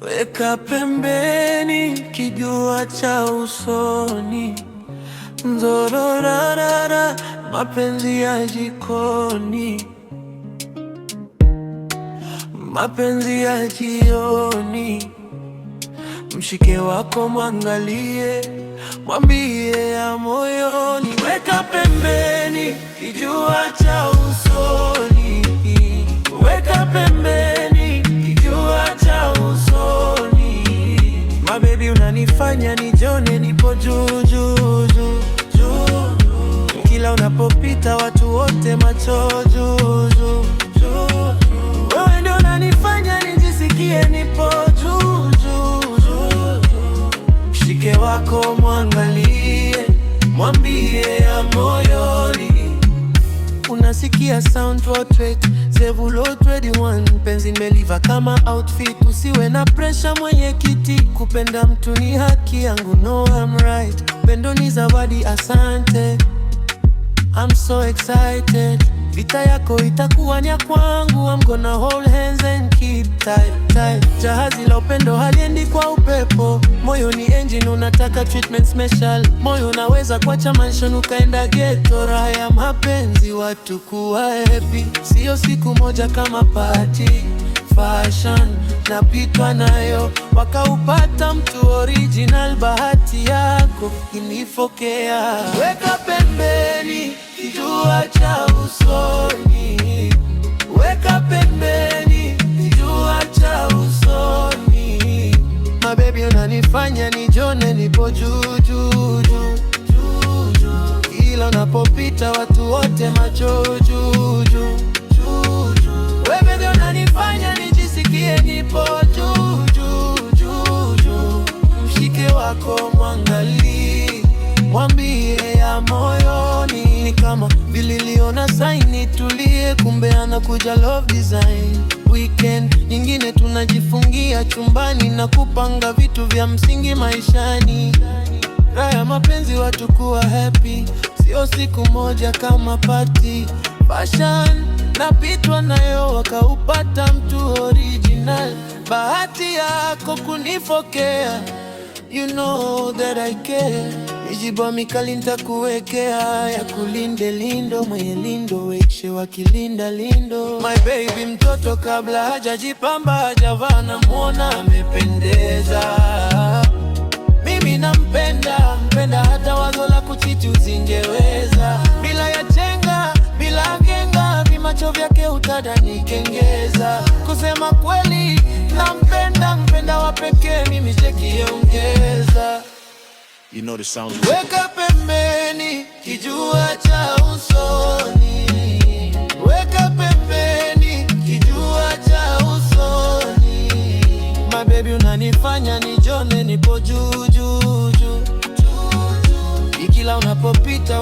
Weka pembeni kijua cha usoni, nzororarara mapenzi ya jikoni, mapenzi ya jioni. Mshike wako mwangalie, mwambie ya moyoni. Weka pembeni kijua cha usoni, weka pembeni kijua cha usoni. My baby unanifanya nijone nipo juu juu juu juu. Kila unapopita watu wote macho juu juu juu. Wewe ndio unanifanya nijisikie nipo juu juu juu. Mshike wako mwangalie, mwambie ya moyoni. Unasikia sound portrait, Zevulo 21. Penzi nimeliva kama outfit, usiwe na pressure mwenye kiti. Kupenda mtu ni haki yangu, no I'm right. Pendo ni zawadi, asante, I'm so excited. Vita yako itakuwa ni kwangu, I'm gonna hold hands and keep tight, tight. Jahazi la upendo haliendi kwa upepo, moyo ni engine unataka treatment special. Moyo unaweza kuacha mansion ukaenda ghetto. Raha ya mapenzi watu kuwa happy, sio siku moja kama party. Fashion napitwa nayo, wakaupata mtu original. Bahati yako inifokea. Weka pembeni kijua cha usoni, weka pembeni kijua cha usoni. My baby unanifanya nijone nipo juu juu juu juu. Kila unapopita watu wote macho juu juu juu. Wewe ndio unanifanya nijisikie nipo juu juu juu juu. Mshike wako mwangalie, mwambie ya moyoni. Ni kama vililiona saini tulie, kumbe anakuja love design. Weekend nyingine tunajifungia chumbani na kupanga vitu vya msingi maishani. Raha ya mapenzi watu kuwa happy, sio siku moja kama party. Fashion napitwa nayo, wakaupata mtu original. Bahati yako kunifokea, you know that I care. Ijiba mikali nitakuwekea, ya kulinde lindo, mwenye lindo wekshe wakilinda lindo. My baby mtoto kabla hajajipamba hajavaa, namuona amependeza. Mimi nampenda, mpenda hata wazo la kuchiti usingeweza. Bila ya chenga, bila genga, vimacho vyake utadhani kengeza. Kusema kweli nampenda, mpenda wa pekee, mimi sikiongeza. You know the sounds. Weka pembeni kijua cha usoni, weka pembeni kijua cha usoni. My baby unanifanya nijone nipo juu juu juu. Kila unapopita